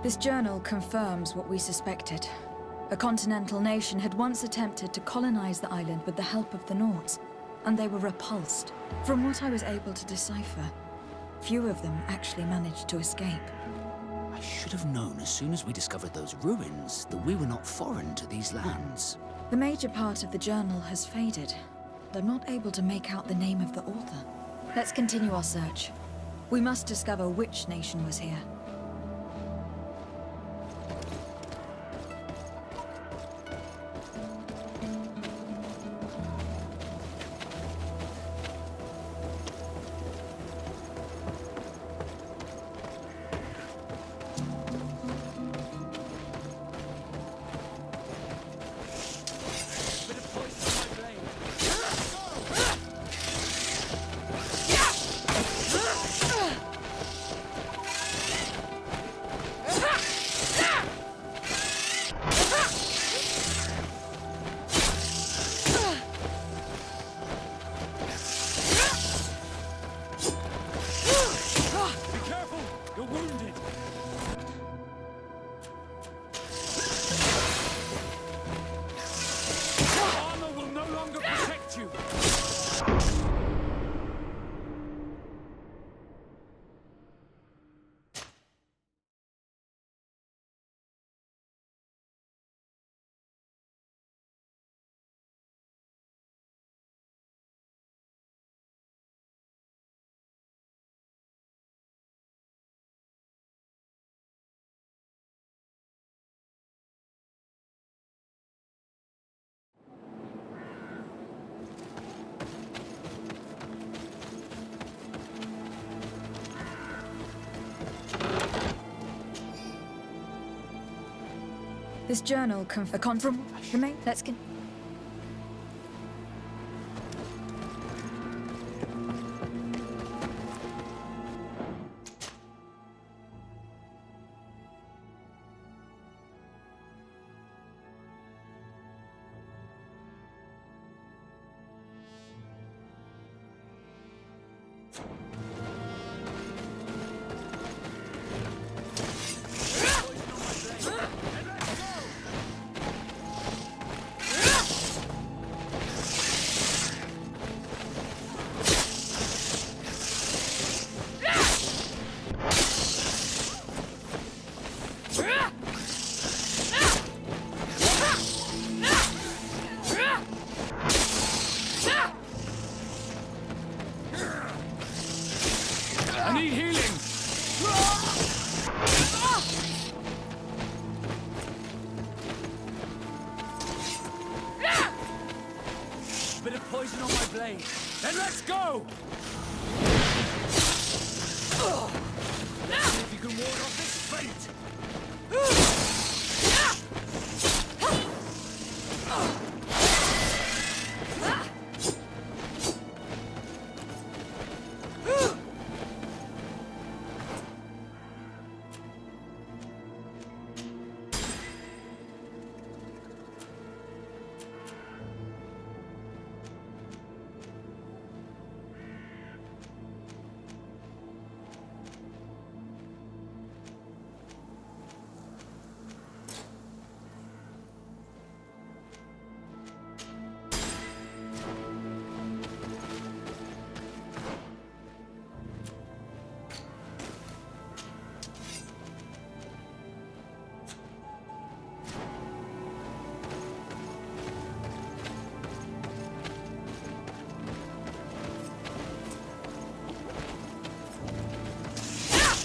This journal confirms what we suspected. A continental nation had once attempted to colonize the island with the help of the Nords, and they were repulsed. From what I was able to decipher, few of them actually managed to escape. I should have known as soon as we discovered those ruins that we were not foreign to these lands. The major part of the journal has faded. I'm not able to make out the name of the author. Let's continue our search. We must discover which nation was here. This journal confirms the main. Let's get. I need healing! Bit of poison on my blade. Then let's go! Let's see if you can ward off this fate!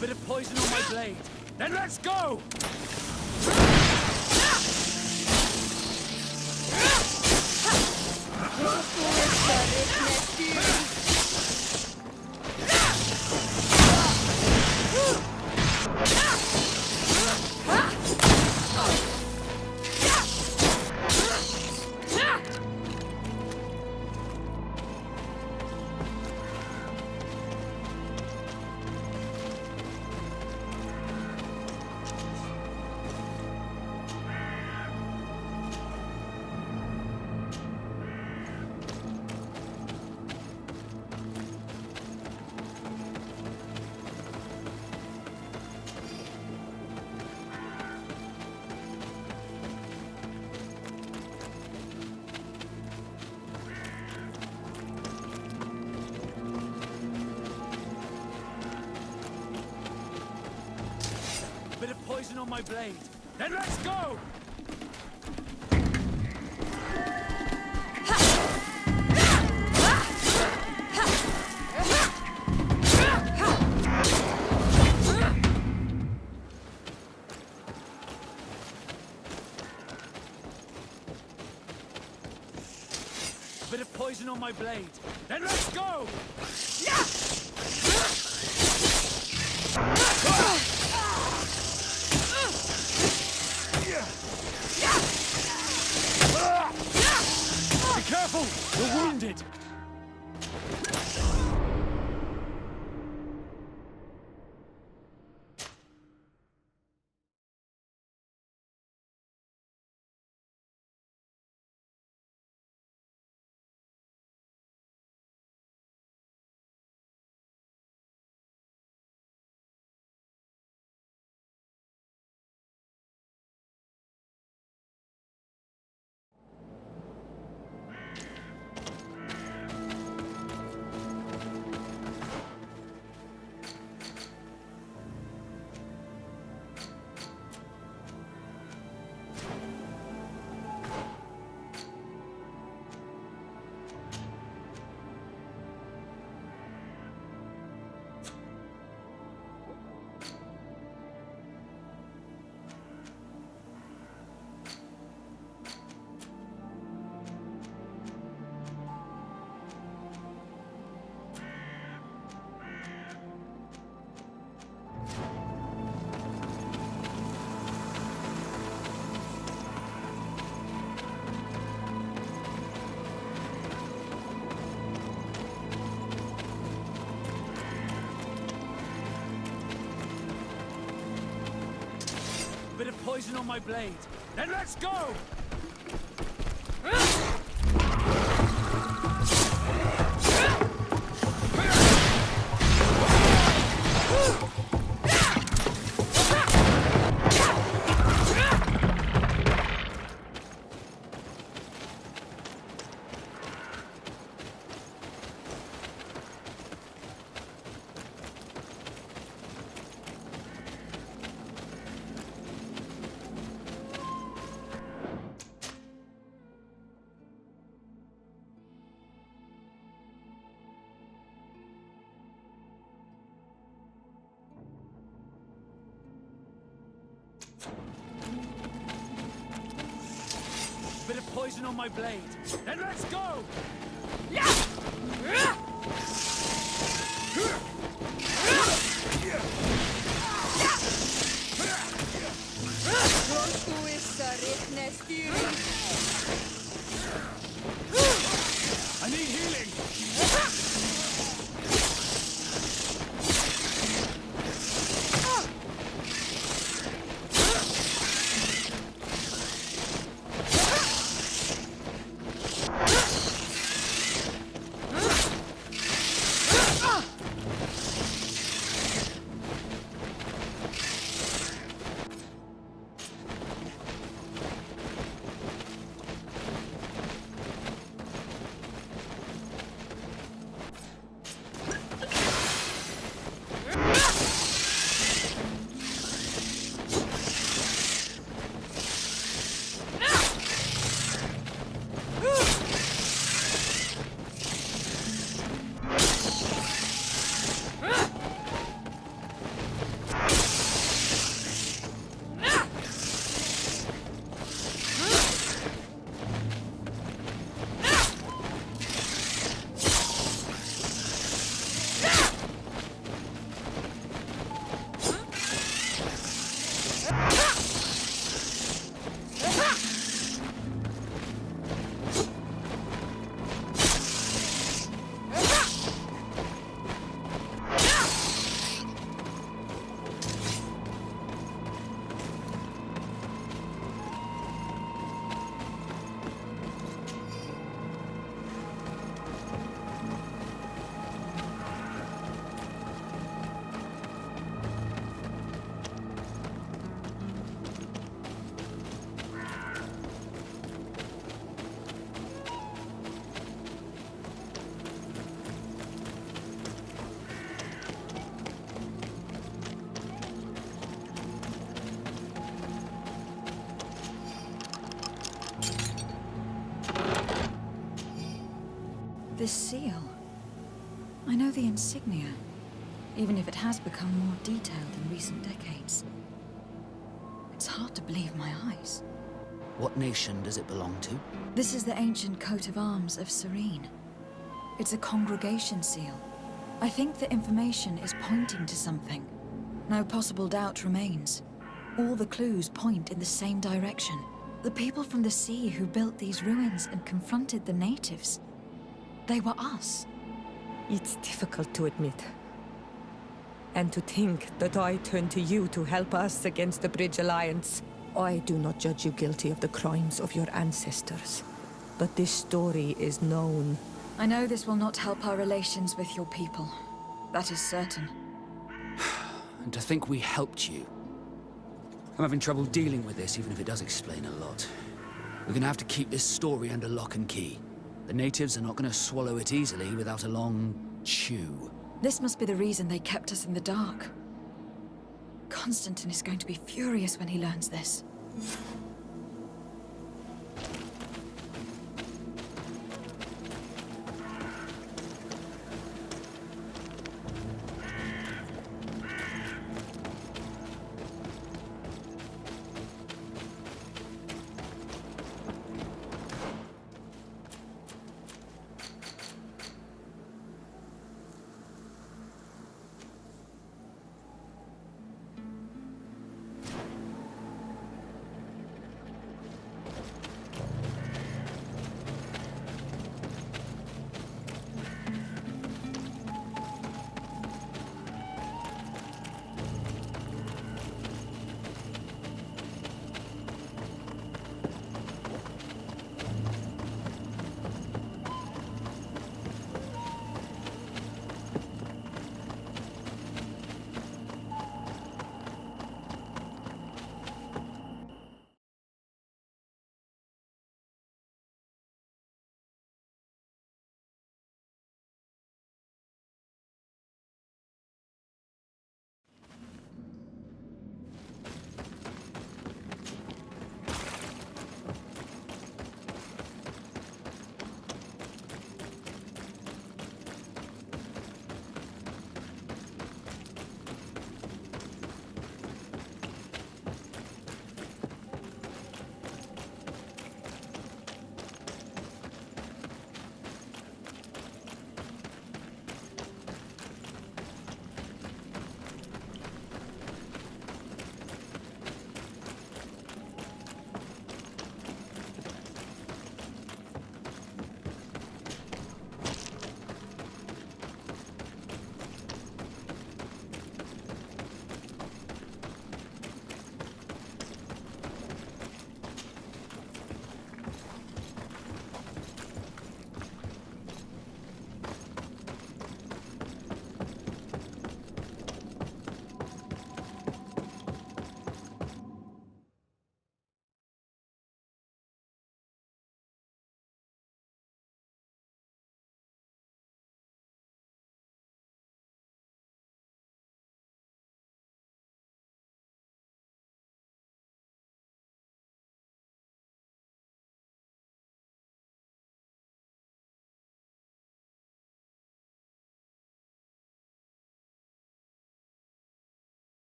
Bit of poison on my blade. Then let's go! Bit of poison on my blade. Then let's go! Bit of poison on my blade. Then let's go! Be careful! You're wounded! Bit of poison on my blade. Then let's go! Bit of poison on my blade. Then let's go! I need healing! this seal. I know the insignia, even if it has become more detailed in recent decades. It's hard to believe my eyes. What nation does it belong to? This is the ancient coat of arms of Serene. It's a congregation seal. I think the information is pointing to something. No possible doubt remains. All the clues point in the same direction. The people from the sea who built these ruins and confronted the natives. They were us. It's difficult to admit. And to think that I turned to you to help us against the Bridge Alliance. I do not judge you guilty of the crimes of your ancestors. But this story is known. I know this will not help our relations with your people. That is certain. And to think we helped you. I'm having trouble dealing with this, even if it does explain a lot. We're gonna have to keep this story under lock and key. The natives are not gonna swallow it easily without a long chew. This must be the reason they kept us in the dark. Constantine is going to be furious when he learns this.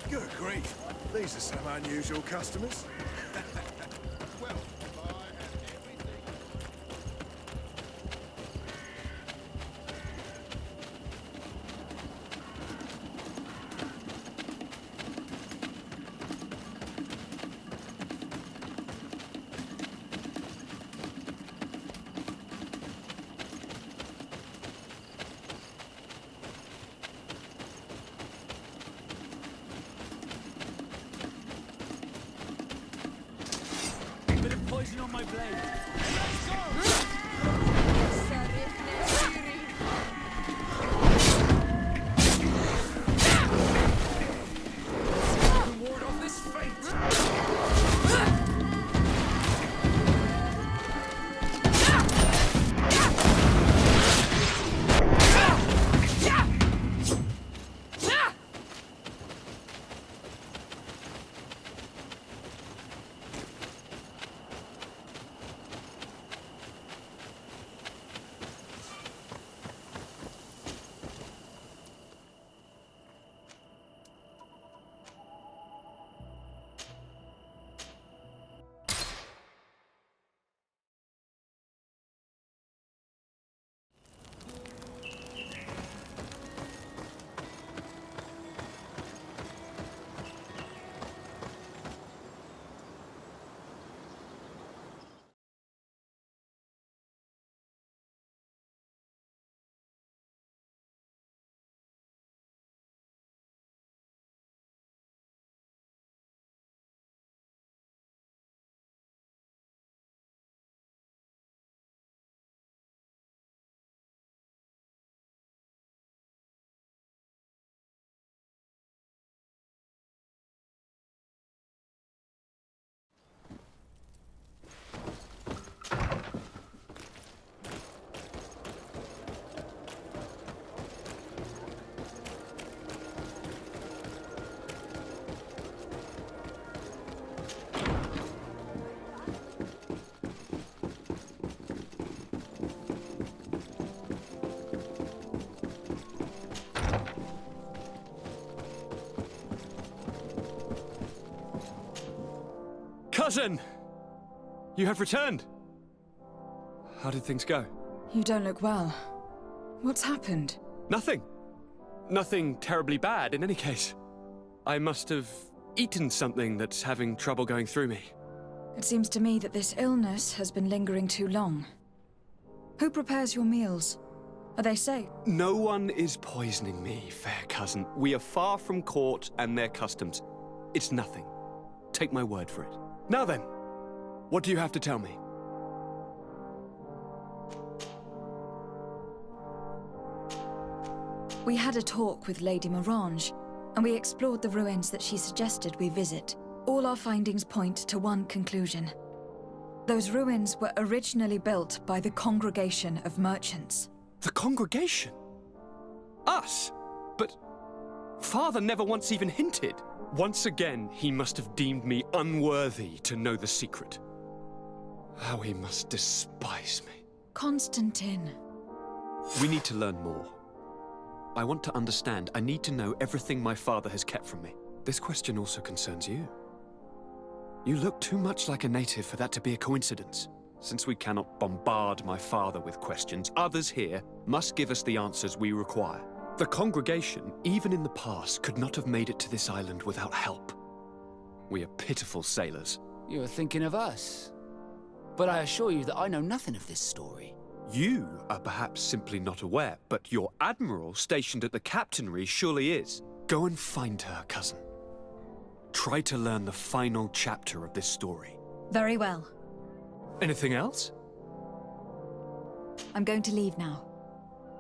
Good grief. These are some unusual customers. Well, I have everything. Bit of poison on my blade. Let's go! Cousin! You have returned. How did things go? You don't look well. What's happened? Nothing. Nothing terribly bad in any case. I must have eaten something that's having trouble going through me. It seems to me that this illness has been lingering too long. Who prepares your meals? Are they safe? No one is poisoning me, fair cousin. We are far from court and their customs. It's nothing. Take my word for it. Now then, what do you have to tell me? We had a talk with Lady Morange, and we explored the ruins that she suggested we visit. All our findings point to one conclusion. Those ruins were originally built by the Congregation of Merchants. The congregation? Us? But Father never once even hinted. Once again, he must have deemed me unworthy to know the secret. How he must despise me. Constantine. We need to learn more. I want to understand. I need to know everything my father has kept from me. This question also concerns you. You look too much like a native for that to be a coincidence. Since we cannot bombard my father with questions, others here must give us the answers we require. The congregation, even in the past, could not have made it to this island without help. We are pitiful sailors. You were thinking of us. But I assure you that I know nothing of this story. You are perhaps simply not aware, but your admiral stationed at the captainry surely is. Go and find her, cousin. Try to learn the final chapter of this story. Very well. Anything else? I'm going to leave now.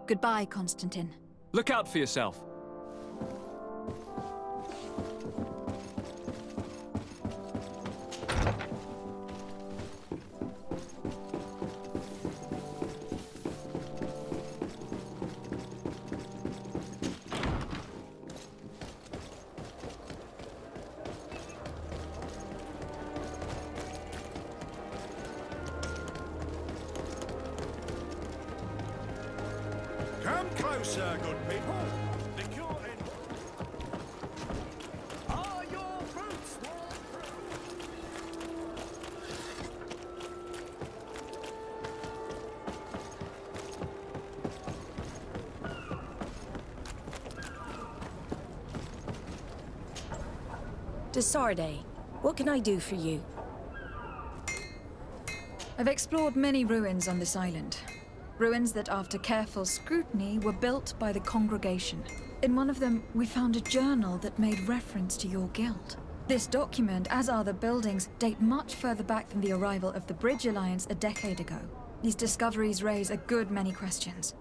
Goodbye, Constantine. Look out for yourself. Come closer, good people. The cure and... Are your boots Desarde, what can I do for you? I've explored many ruins on this island. Ruins that, after careful scrutiny, were built by the congregation. In one of them, we found a journal that made reference to your guild. This document, as are the buildings, date much further back than the arrival of the Bridge Alliance a decade ago. These discoveries raise a good many questions.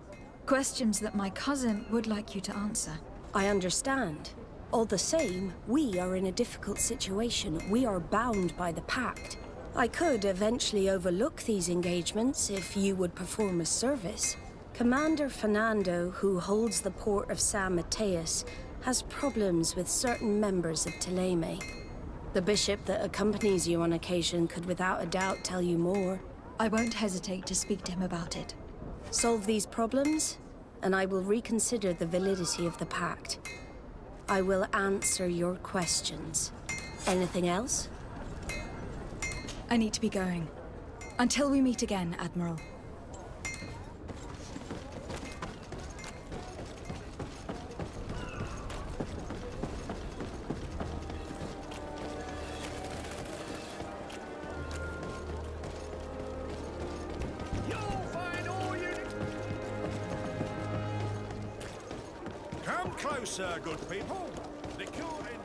Questions that my cousin would like you to answer. I understand. All the same, we are in a difficult situation. We are bound by the pact. I could eventually overlook these engagements if you would perform a service. Commander Fernando, who holds the port of San Mateus, has problems with certain members of Teleme. The bishop that accompanies you on occasion could without a doubt tell you more. I won't hesitate to speak to him about it. Solve these problems, and I will reconsider the validity of the pact. I will answer your questions. Anything else? I need to be going. Until we meet again, Admiral. You'll find all you... Come closer, good people. The cure and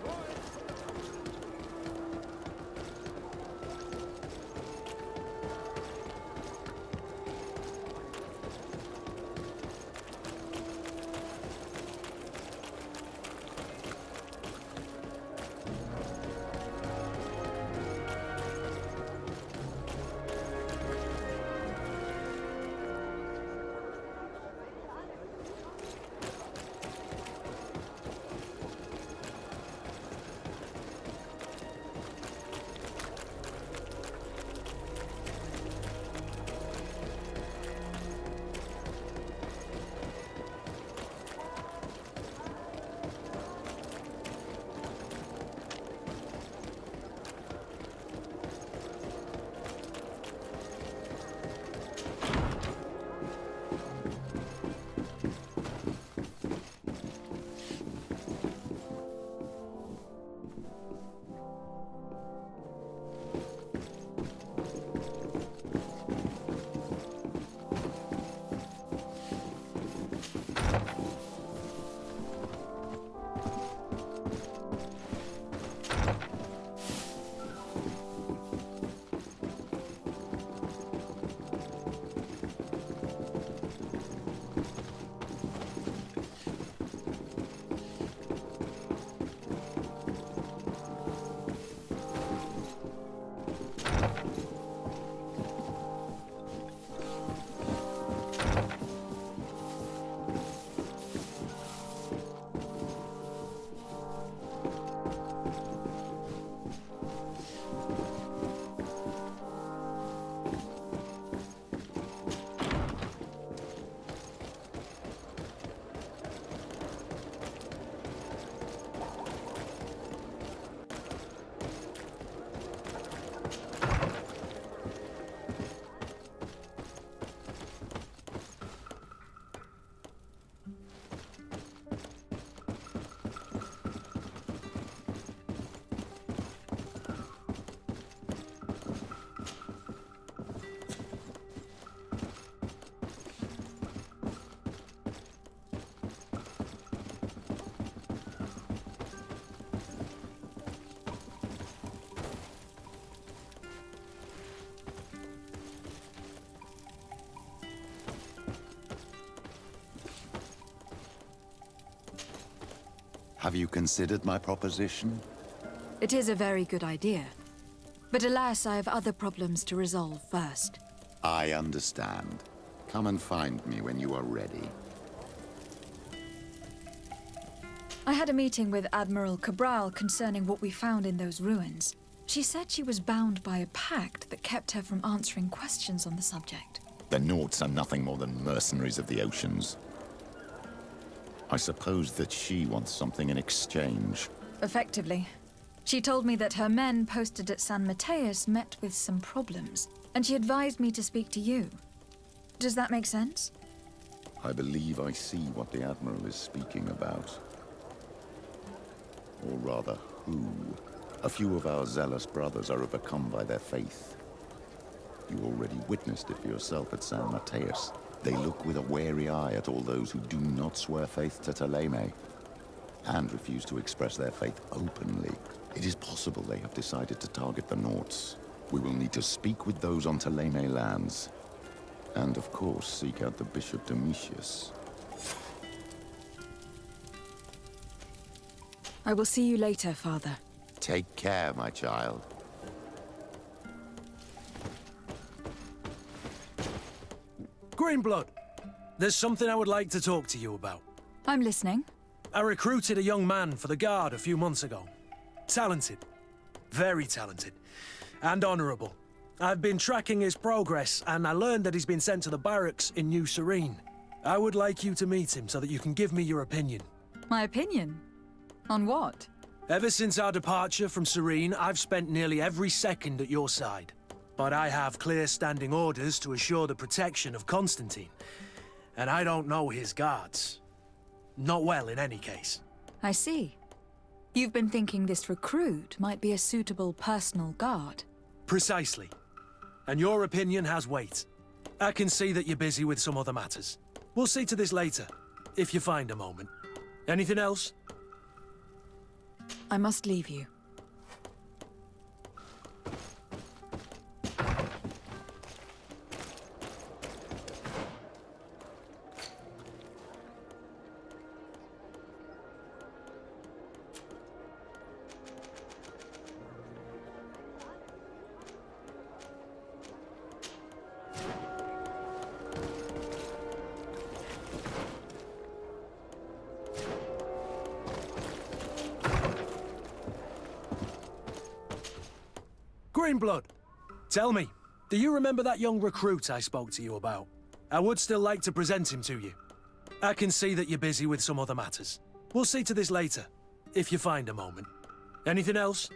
Have you considered my proposition? It is a very good idea. But alas, I have other problems to resolve first. I understand. Come and find me when you are ready. I had a meeting with Admiral Cabral concerning what we found in those ruins. She said she was bound by a pact that kept her from answering questions on the subject. The Nauts are nothing more than mercenaries of the oceans. I suppose that she wants something in exchange. Effectively. She told me that her men posted at San Mateus met with some problems, and she advised me to speak to you. Does that make sense? I believe I see what the Admiral is speaking about. Or rather, who. A few of our zealous brothers are overcome by their faith. You already witnessed it for yourself at San Mateus. They look with a wary eye at all those who do not swear faith to Thélème, and refuse to express their faith openly. It is possible they have decided to target the Nauts. We will need to speak with those on Thélème lands, and of course seek out the Bishop Domitius. I will see you later, Father. Take care, my child. Greenblood, there's something I would like to talk to you about. I'm listening. I recruited a young man for the Guard a few months ago. Talented. Very talented. And honorable. I've been tracking his progress, and I learned that he's been sent to the barracks in New Serene. I would like you to meet him so that you can give me your opinion. My opinion? On what? Ever since our departure from Serene, I've spent nearly every second at your side. But I have clear standing orders to assure the protection of Constantine. And I don't know his guards. Not well, in any case. I see. You've been thinking this recruit might be a suitable personal guard. Precisely. And your opinion has weight. I can see that you're busy with some other matters. We'll see to this later, if you find a moment. Anything else? I must leave you. Greenblood, tell me, do you remember that young recruit I spoke to you about? I would still like to present him to you. I can see that you're busy with some other matters. We'll see to this later, if you find a moment. Anything else?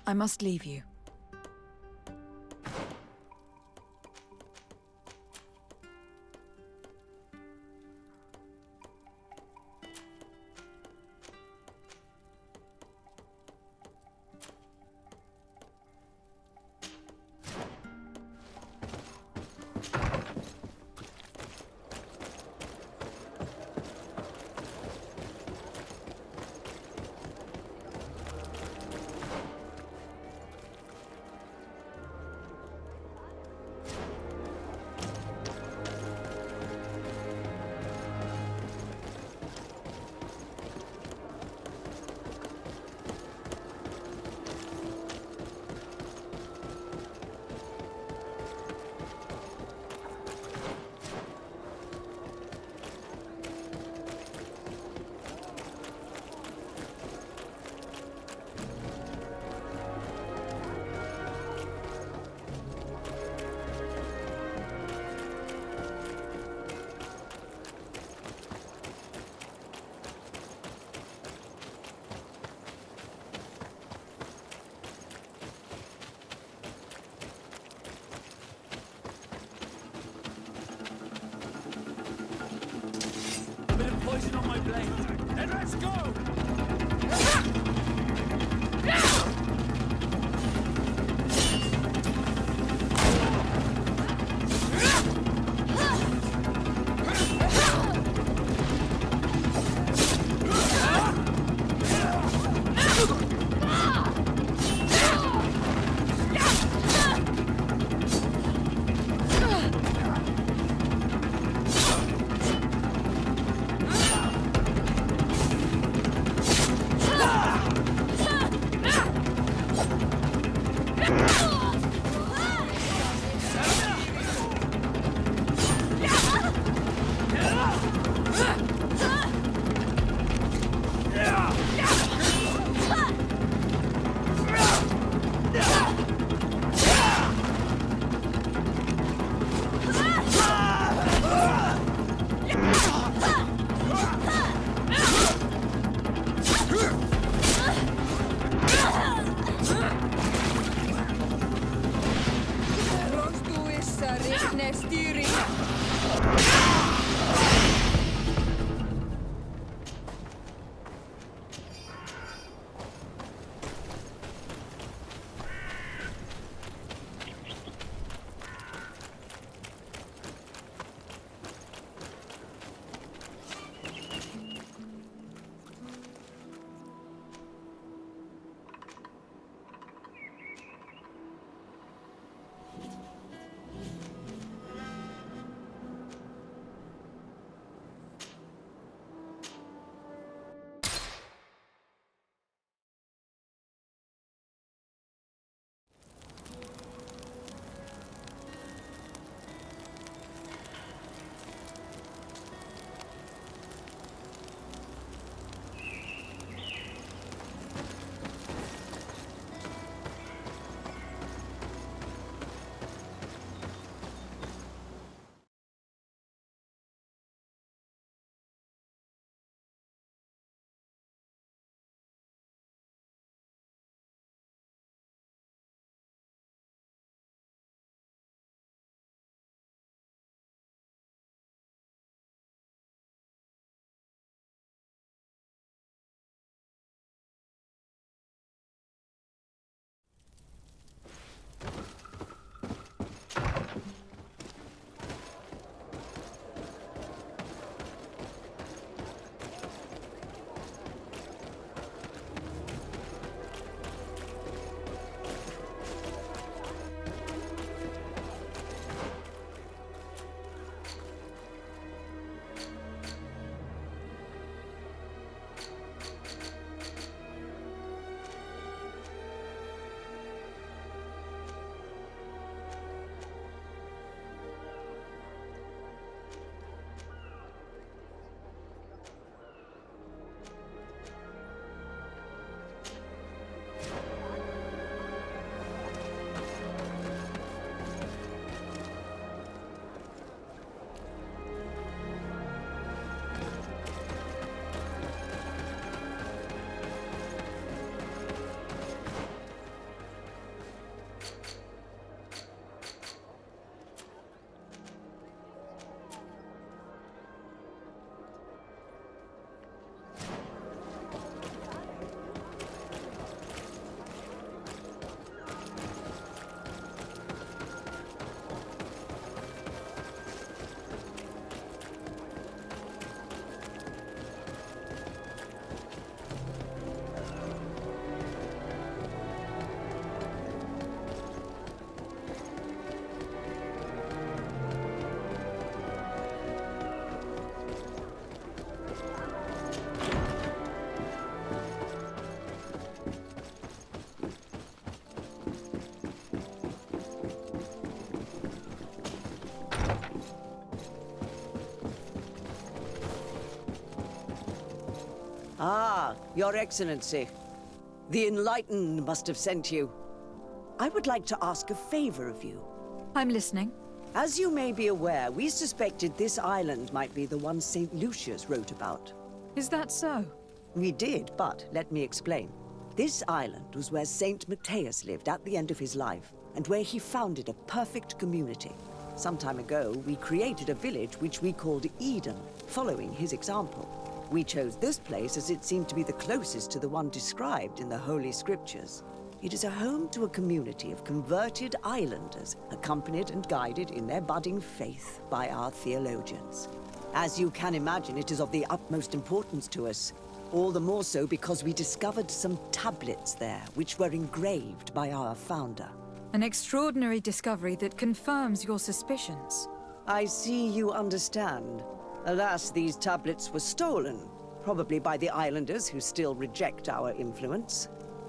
I must leave you. poison on my blade. Then let's go! Ah, Your Excellency. The Enlightened must have sent you. I would like to ask a favor of you. I'm listening. As you may be aware, we suspected this island might be the one St. Lucius wrote about. Is that so? We did, but let me explain. This island was where St. Matthias lived at the end of his life, and where he founded a perfect community. Some time ago, we created a village which we called Eden, following his example. We chose this place as it seemed to be the closest to the one described in the Holy Scriptures. It is a home to a community of converted islanders, accompanied and guided in their budding faith by our theologians. As you can imagine, it is of the utmost importance to us. All the more so because we discovered some tablets there, which were engraved by our founder. An extraordinary discovery that confirms your suspicions. I see you understand. Alas, these tablets were stolen, probably by the islanders who still reject our influence.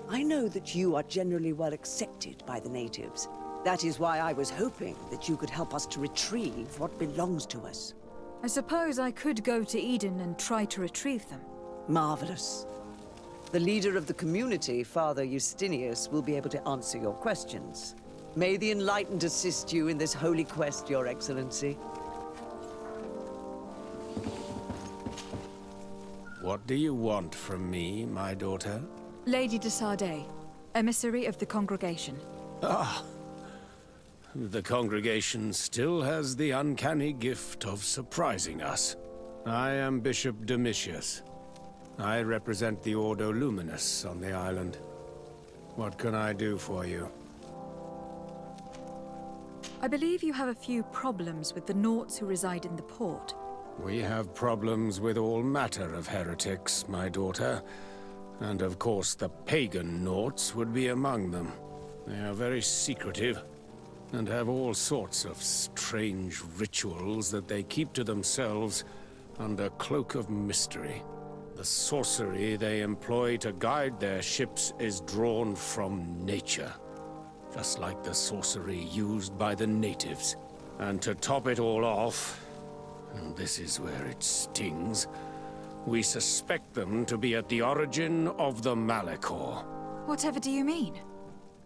I know that you are generally well accepted by the natives. That is why I was hoping that you could help us to retrieve what belongs to us. I suppose I could go to Eden and try to retrieve them. Marvelous. The leader of the community, Father Justinius, will be able to answer your questions. May the Enlightened assist you in this holy quest, Your Excellency. What do you want from me, my daughter? Lady de Sardet, emissary of the congregation. Ah, the congregation still has the uncanny gift of surprising us. I am Bishop Domitius. I represent the Ordo Luminous on the island. What can I do for you? I believe you have a few problems with the Nauts who reside in the port. We have problems with all matter of heretics, my daughter. And of course the pagan Nauts would be among them. They are very secretive, and have all sorts of strange rituals that they keep to themselves under cloak of mystery. The sorcery they employ to guide their ships is drawn from nature, just like the sorcery used by the natives. And to top it all off, and this is where it stings, we suspect them to be at the origin of the Malachor. Whatever do you mean?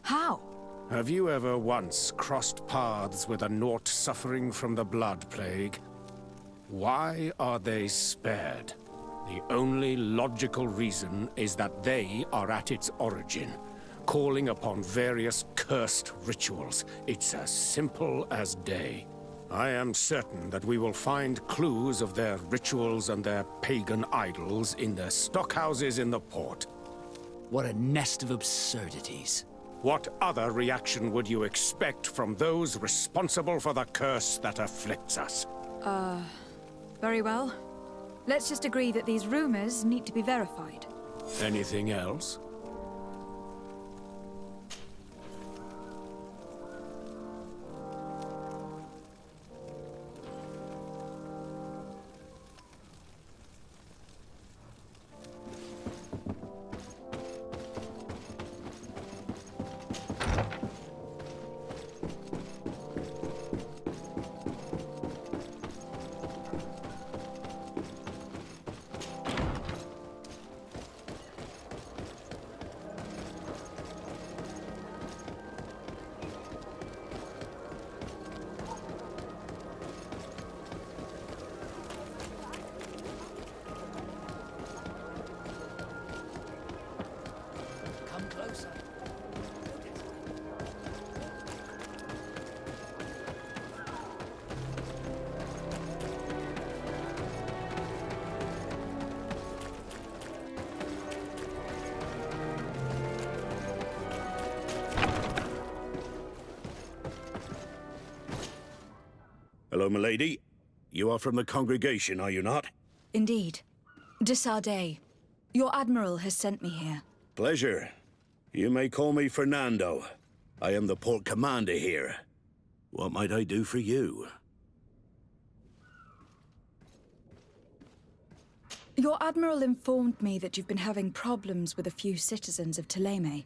How? Have you ever once crossed paths with a Naut suffering from the Blood Plague? Why are they spared? The only logical reason is that they are at its origin, calling upon various cursed rituals. It's as simple as day. I am certain that we will find clues of their rituals and their pagan idols in their stockhouses in the port. What a nest of absurdities. What other reaction would you expect from those responsible for the curse that afflicts us? Very well. Let's just agree that these rumors need to be verified. Anything else? Hello, milady. You are from the congregation, are you not? Indeed. De Sardet, your admiral has sent me here. Pleasure. You may call me Fernando. I am the port commander here. What might I do for you? Your admiral informed me that you've been having problems with a few citizens of Thélème.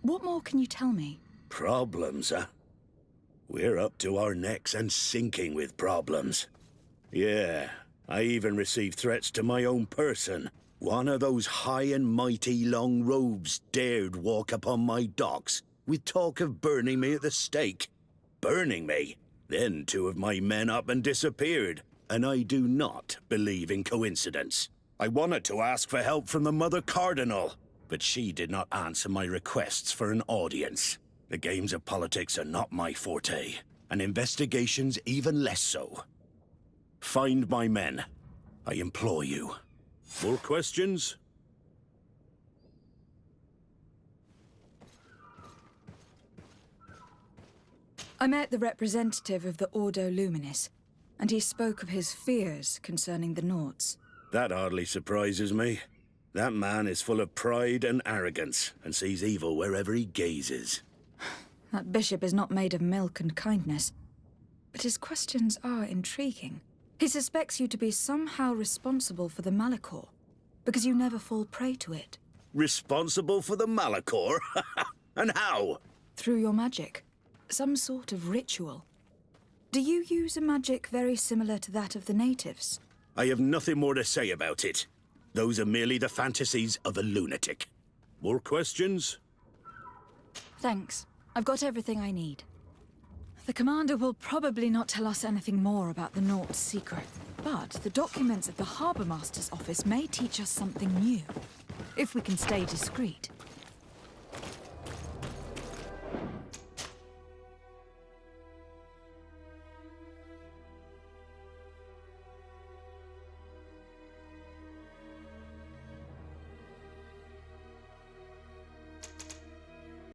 What more can you tell me? Problems, huh? We're up to our necks and sinking with problems. Yeah, I even received threats to my own person. One of those high and mighty long robes dared walk upon my docks with talk of burning me at the stake. Burning me? Then two of my men up and disappeared, and I do not believe in coincidence. I wanted to ask for help from the Mother Cardinal, but she did not answer my requests for an audience. The games of politics are not my forte, and investigations even less so. Find my men, I implore you. More questions? I met the representative of the Ordo Luminis, and he spoke of his fears concerning the Nauts. That hardly surprises me. That man is full of pride and arrogance, and sees evil wherever he gazes. That bishop is not made of milk and kindness, but his questions are intriguing. He suspects you to be somehow responsible for the Malachor, because you never fall prey to it. Responsible for the Malachor? And how? Through your magic. Some sort of ritual. Do you use a magic very similar to that of the natives? I have nothing more to say about it. Those are merely the fantasies of a lunatic. More questions? Thanks. I've got everything I need. The commander will probably not tell us anything more about the Naught's secret, but the documents at the Harbour Master's office may teach us something new, if we can stay discreet.